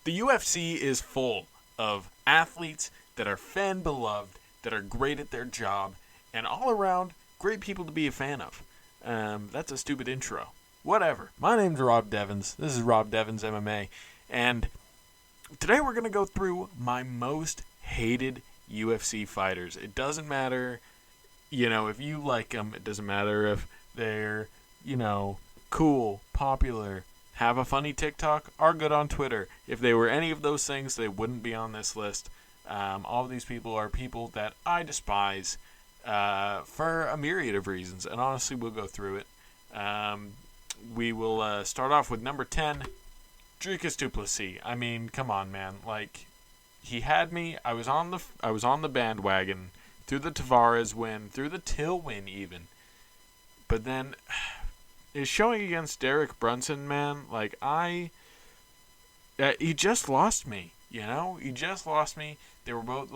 The UFC is full of athletes that are fan beloved, that are great at their job, and all around great people to be a fan of. That's a stupid intro. Whatever. My name's Rob Devins. This is Rob Devins MMA, and today we're going to go through my most hated UFC fighters. It doesn't matter, if you like them. It doesn't matter if they're, cool, popular, have a funny TikTok, are good on Twitter. If they were any of those things, they wouldn't be on this list. All of these people are people that I despise for a myriad of reasons, and honestly, we'll go through it. We will start off with number 10, Dricus du Plessis. I mean, come on, man. Like, he had me. I was on the bandwagon through the Tavares win, through the Till win even. But then his showing against Derek Brunson, man, he just lost me. He just lost me. They were both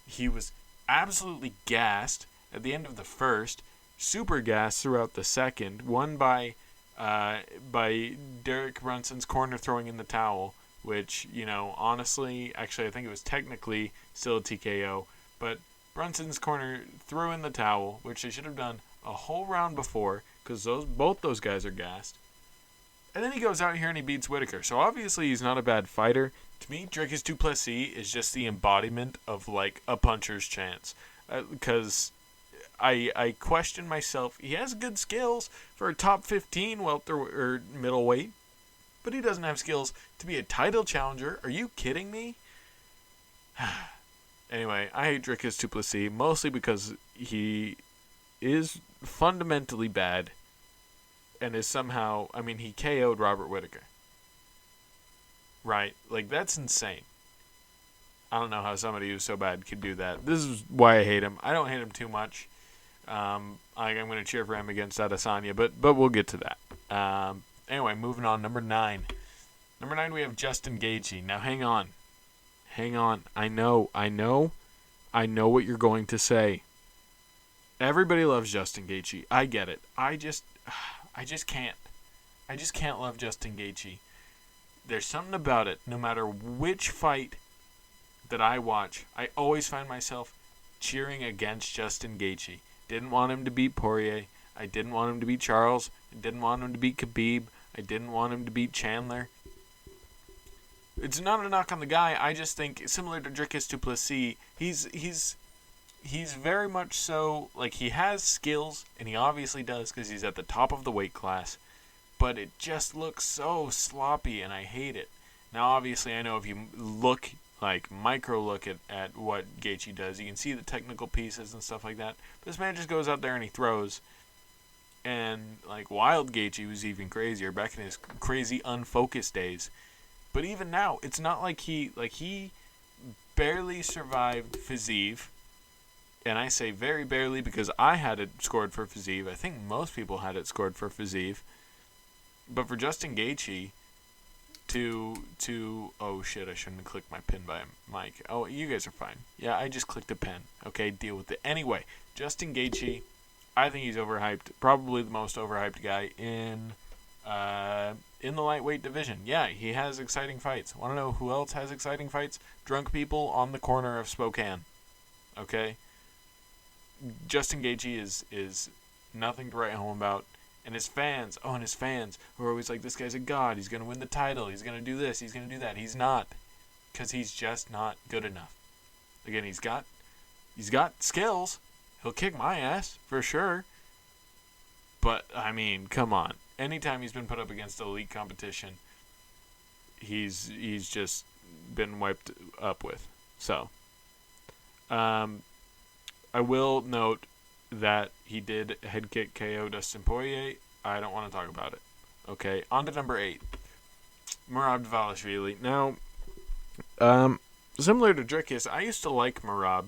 he was absolutely gassed at the end of the first, super gassed throughout the second, won by Derek Brunson's corner throwing in the towel, which, honestly, actually, I think it was technically still a TKO, but Brunson's corner threw in the towel, which they should have done a whole round before, because both those guys are gassed. And then he goes out here and he beats Whitaker. So obviously he's not a bad fighter. To me, Dricus du Plessis is just the embodiment of a puncher's chance. Because I question myself. He has good skills for a top 15 welter or middleweight, but he doesn't have skills to be a title challenger. Are you kidding me? Anyway, I hate Dricus du Plessis mostly because he is fundamentally bad and is somehow, he KO'd Robert Whitaker. Right? That's insane. I don't know how somebody who's so bad could do that. This is why I hate him. I don't hate him too much. I'm going to cheer for him against Adesanya, but we'll get to that. Anyway, moving on. Number 9. Number 9, we have Justin Gaethje. Now, hang on. I know what you're going to say. Everybody loves Justin Gaethje. I get it. I just can't. I just can't love Justin Gaethje. There's something about it. No matter which fight that I watch, I always find myself cheering against Justin Gaethje. Didn't want him to beat Poirier. I didn't want him to beat Charles. I didn't want him to beat Khabib. I didn't want him to beat Chandler. It's not a knock on the guy. I just think, similar to Dricus du Plessis, he's very much so, he has skills, and he obviously does because he's at the top of the weight class, but it just looks so sloppy, and I hate it. Now, obviously, I know if you micro look at what Gaethje does, you can see the technical pieces and stuff like that. This man just goes out there and he throws. And, Wild Gaethje was even crazier back in his crazy unfocused days. But even now, it's not like he barely survived Fiziev. And I say very barely because I had it scored for Fiziev. I think most people had it scored for Fiziev. But for Justin Gaethje to oh shit, I shouldn't have clicked my pin by mic. Oh, you guys are fine. Yeah, I just clicked a pin. Okay, deal with it. Anyway, Justin Gaethje, I think he's overhyped. Probably the most overhyped guy in the lightweight division. Yeah, he has exciting fights. Want to know who else has exciting fights? Drunk people on the corner of Spokane. Okay? Justin Gaethje is nothing to write home about. And his fans who are always like, this guy's a god, he's going to win the title, he's going to do this, he's going to do that. He's not. Because he's just not good enough. Again, he's got skills. He'll kick my ass, for sure. But, come on. Anytime he's been put up against elite competition, he's just been wiped up with. So, I will note that he did head kick KO Dustin Poirier. I don't want to talk about it. Okay, on to number 8. Merab Dvalishvili. Now, similar to Dricus, I used to like Merab.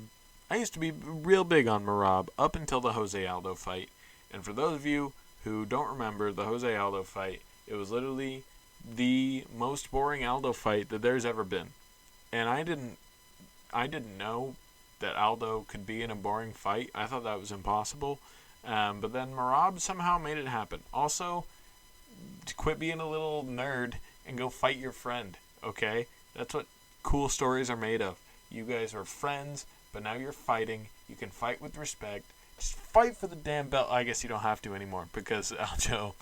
I used to be real big on Merab up until the Jose Aldo fight. And for those of you who don't remember the Jose Aldo fight, it was literally the most boring Aldo fight that there's ever been. And I didn't know that Aldo could be in a boring fight. I thought that was impossible. But then Merab somehow made it happen. Also, to quit being a little nerd and go fight your friend. okay? That's what cool stories are made of. You guys are friends, but now you're fighting. You can fight with respect. Just fight for the damn belt. I guess you don't have to anymore because Aljo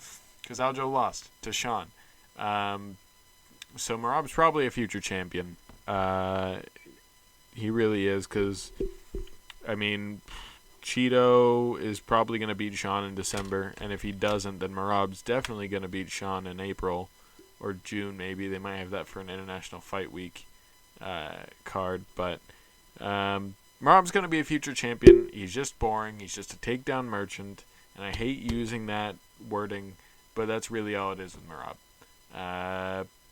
lost to Sean. So Merab's probably a future champion. He really is because, I mean, Cheeto is probably going to beat Sean in December, and if he doesn't, then Merab's definitely going to beat Sean in April or June maybe. They might have that for an International Fight Week card, but Merab's going to be a future champion. He's just boring. He's just a takedown merchant, and I hate using that wording, but that's really all it is with Merab.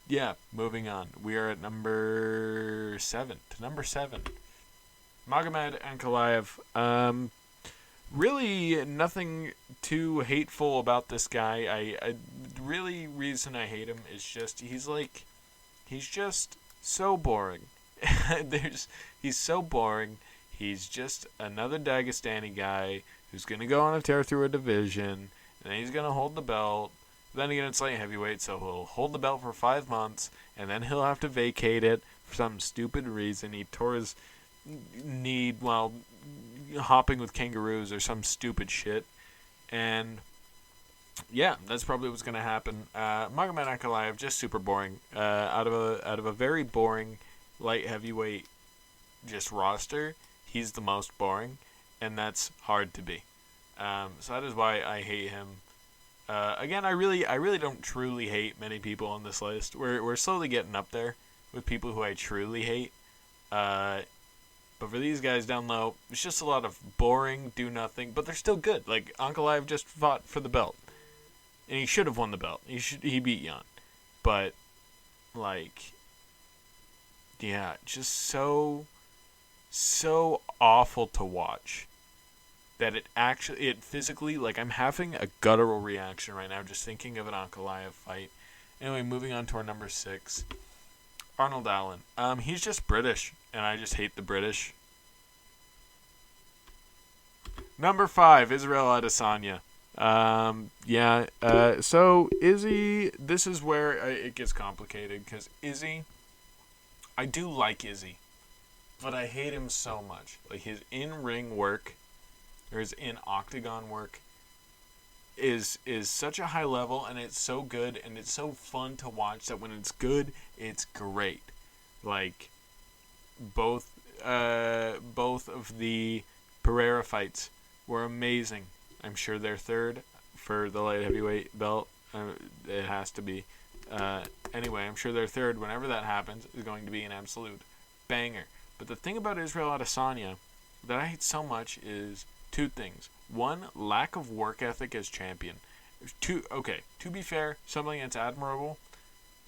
Yeah, moving on. We are at number 7. Magomed Ankalaev. Really nothing too hateful about this guy. I really reason I hate him is just he's just so boring. He's so boring. He's just another Dagestani guy who's gonna go on a tear through a division, and then he's gonna hold the belt. Then again, it's light heavyweight, so he'll hold the belt for 5 months, and then he'll have to vacate it for some stupid reason. He tore his knee while hopping with kangaroos or some stupid shit. And yeah, that's probably what's going to happen. Magomed Ankalaev, just super boring. Out of a very boring light heavyweight just roster, he's the most boring, and that's hard to be. So that is why I hate him. Again, I really don't truly hate many people on this list. We're slowly getting up there with people who I truly hate. But for these guys down low, it's just a lot of boring, do nothing, but they're still good. Like Ankalaev just fought for the belt, and he should have won the belt. He beat Jan, but like, yeah, just so awful to watch. That it physically, like, I'm having a guttural reaction right now just thinking of an Ankalaev fight. Anyway, moving on to our number 6, Arnold Allen. He's just British, and I just hate the British. Number 5, Israel Adesanya. So Izzy, this is where it gets complicated, because Izzy, I do like Izzy, but I hate him so much. Like, his in-ring work, or his in-octagon work, is such a high level, and it's so good, and it's so fun to watch that when it's good, it's great. Like, both of the Pereira fights were amazing. I'm sure they're third for the light heavyweight belt. It has to be. Anyway, I'm sure their third, whenever that happens, is going to be an absolute banger. But the thing about Israel Adesanya that I hate so much is 2 things. 1, lack of work ethic as champion. 2, okay, to be fair, something that's admirable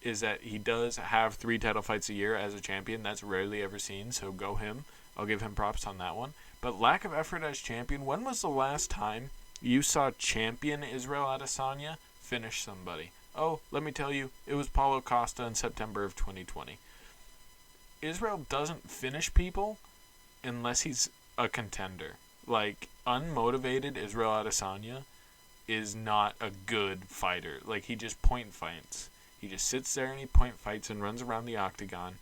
is that he does have 3 title fights a year as a champion. That's rarely ever seen, so go him. I'll give him props on that one. But lack of effort as champion, when was the last time you saw champion Israel Adesanya finish somebody? Oh, let me tell you, it was Paulo Costa in September of 2020. Israel doesn't finish people unless he's a contender. Like, unmotivated Israel Adesanya is not a good fighter. Like, he just point fights. He just sits there and he point fights and runs around the octagon,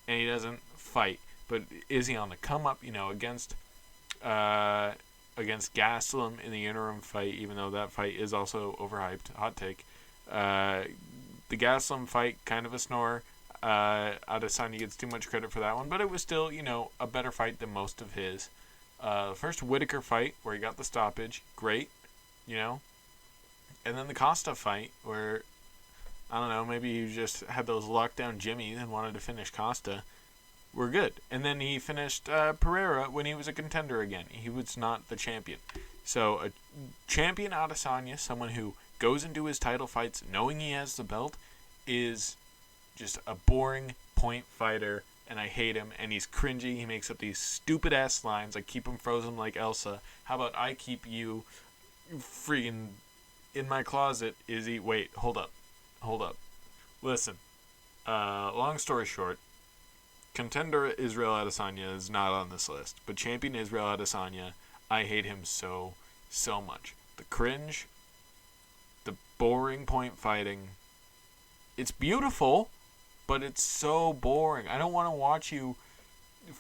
and he doesn't fight. But is he on the come up? Against Gastelum in the interim fight, even though that fight is also overhyped. Hot take. The Gastelum fight, kind of a snore. Adesanya gets too much credit for that one, but it was still, a better fight than most of his. First Whitaker fight, where he got the stoppage, great, And then the Costa fight, where, I don't know, maybe he just had those lockdown jimmies and wanted to finish Costa. We're good. And then he finished Pereira when he was a contender again. He was not the champion. So a champion Adesanya, someone who goes into his title fights knowing he has the belt, is just a boring point fighter, and I hate him, and he's cringy. He makes up these stupid-ass lines, like keep him frozen like Elsa. How about I keep you freaking in my closet, Izzy? Wait, hold up. Listen, long story short, contender Israel Adesanya is not on this list, but champion Israel Adesanya, I hate him so much. The cringe, the boring point fighting, it's beautiful, but it's so boring. I don't want to watch you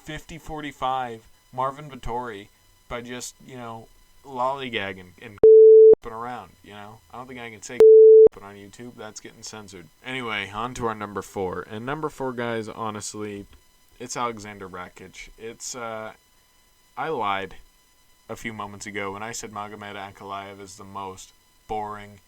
50-45 Marvin Vittori by just, lollygagging and around, I don't think I can say but on YouTube. That's getting censored. Anyway, on to our number 4. And number 4, guys, honestly, it's Alexander Rakic. I lied a few moments ago when I said Magomed Ankalaev is the most boring,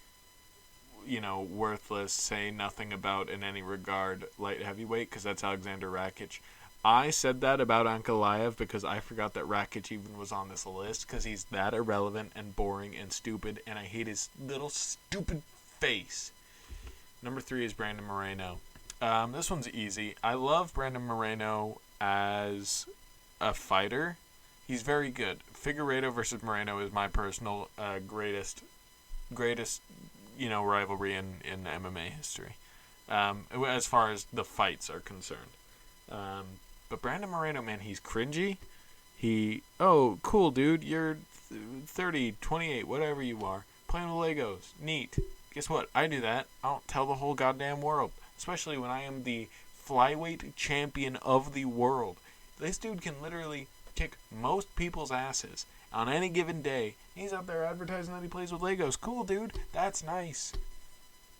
worthless, say nothing about in any regard light heavyweight, because that's Alexander Rakic. I said that about Ankalaev because I forgot that Rakic even was on this list, because he's that irrelevant and boring and stupid, and I hate his little stupid face. Number 3 is Brandon Moreno. This one's easy. I love Brandon Moreno as a fighter. He's very good. Figueiredo versus Moreno is my personal greatest rivalry in MMA history, as far as the fights are concerned. But Brandon Moreno, man, he's cringy. Cool, dude, you're 30, 28, whatever you are, playing with Legos. Neat. Guess what? I do that. I don't tell the whole goddamn world, especially when I am the flyweight champion of the world. This dude can literally kick most people's asses on any given day. He's out there advertising that he plays with Legos. Cool, dude. That's nice.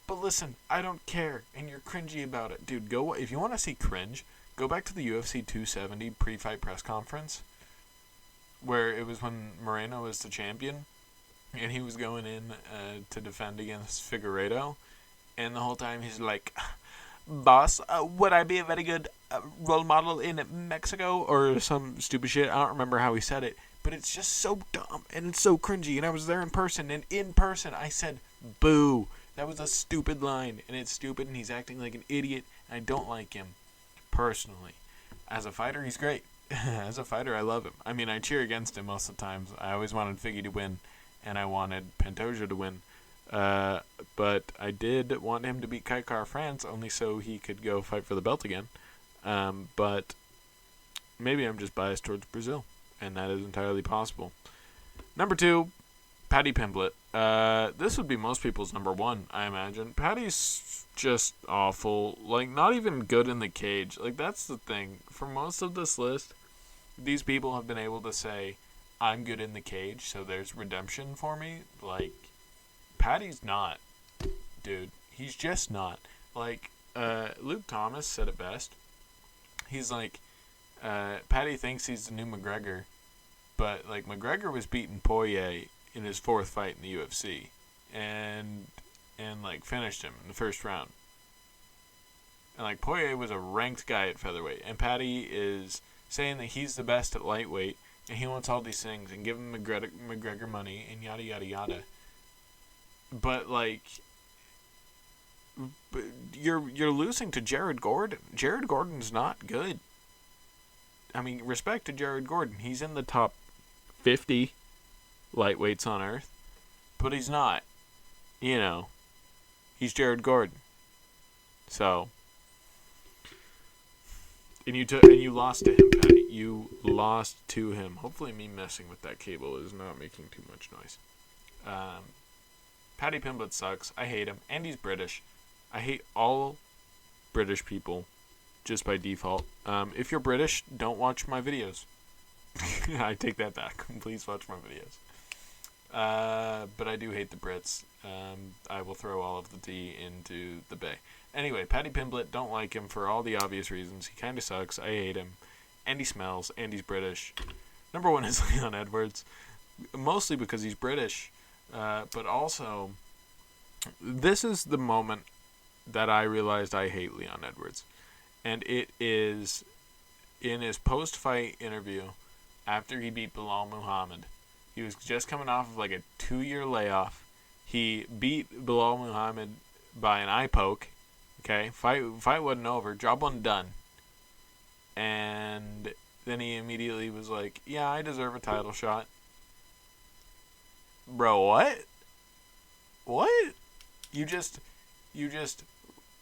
But listen, I don't care, and you're cringy about it. Dude, if you want to see cringe, go back to the UFC 270 pre-fight press conference, where it was when Moreno was the champion, and he was going in to defend against Figueiredo, and the whole time he's like, boss, would I be a very good role model in Mexico? Or some stupid shit. I don't remember how he said it, but it's just so dumb, and it's so cringy, and I was there in person, and in person I said, boo. That was a stupid line, and it's stupid, and he's acting like an idiot, and I don't like him, personally. As a fighter, he's great. As a fighter, I love him. I mean, I cheer against him most of the times. I always wanted Figgy to win, and I wanted Pantoja to win. But I did want him to beat Kai Kara-France, only so he could go fight for the belt again. But maybe I'm just biased towards Brazil, and that is entirely possible. Number 2, Paddy Pimblett. This would be most people's number 1, I imagine. Paddy's just awful. Like, not even good in the cage. Like, that's the thing. For most of this list, these people have been able to say, I'm good in the cage, so there's redemption for me. Like, Paddy's not, dude. He's just not. Like, Luke Thomas said it best. He's like, Paddy thinks he's the new McGregor, but, like, McGregor was beating Poirier in his 4th fight in the UFC, and like, finished him in the first round. And, like, Poirier was a ranked guy at featherweight, and Paddy is saying that he's the best at lightweight, and he wants all these things, and give him McGregor money, and yada, yada, yada. But, like, you're losing to Jared Gordon. Jared Gordon's not good. I mean, respect to Jared Gordon. He's in the top 50 lightweights on earth, but he's not. He's Jared Gordon. So, and you lost to him, Patty. You lost to him. Hopefully, me messing with that cable is not making too much noise. Paddy Pimblett sucks. I hate him, and he's British. I hate all British people, just by default. If you're British, don't watch my videos. I take that back. Please watch my videos. But I do hate the Brits. I will throw all of the tea into the bay. Anyway, Paddy Pimblett, don't like him for all the obvious reasons. He kind of sucks. I hate him. And he smells. And he's British. Number 1 is Leon Edwards. Mostly because he's British. But also, this is the moment that I realized I hate Leon Edwards. And it is in his post-fight interview after he beat Bilal Muhammad. He was just coming off of like a 2-year layoff. He beat Bilal Muhammad by an eye poke. Okay, fight wasn't over. Job wasn't done. And then he immediately was like, "Yeah, I deserve a title shot." Bro, what? What? You just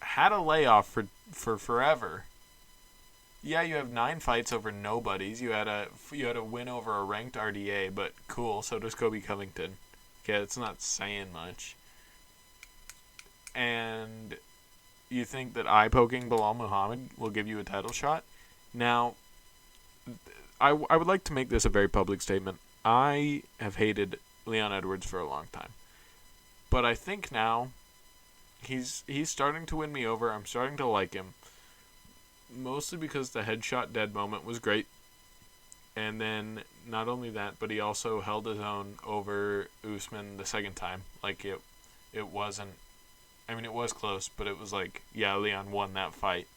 had a layoff for forever. Yeah, you have 9 fights over nobodies. You had a win over a ranked RDA, but cool. So does Kobe Covington. Okay, it's not saying much. And you think that eye poking Bilal Muhammad will give you a title shot. Now, I would like to make this a very public statement. I have hated Leon Edwards for a long time, but I think now he's starting to win me over. I'm starting to like him, mostly because the headshot dead moment was great. And then not only that, but he also held his own over Usman the second time. Like it wasn't. I mean, it was close, but it was like, yeah, Leon won that fight.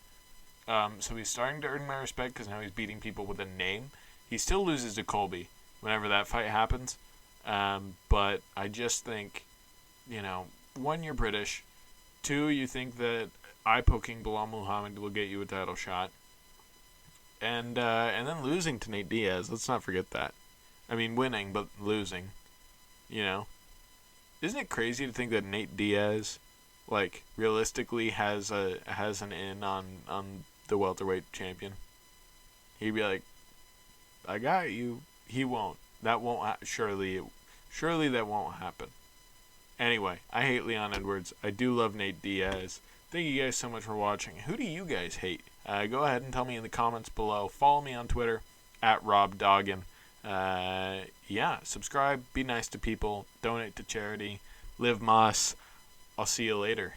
So he's starting to earn my respect because now he's beating people with a name. He still loses to Colby whenever that fight happens. But I just think, one, you're British. Two, you think that eye poking Bilal Muhammad will get you a title shot. And then losing to Nate Diaz. Let's not forget that. I mean, winning, but losing. Isn't it crazy to think that Nate Diaz, like, realistically has an in on the welterweight champion? He'd be like, I got you. He won't. That won't. Surely that won't happen. Anyway, I hate Leon Edwards. I do love Nate Diaz. Thank you guys so much for watching. Who do you guys hate? Go ahead and tell me in the comments below. Follow me on Twitter @RobDoggin. Subscribe. Be nice to people. Donate to charity. Live Moss. I'll see you later.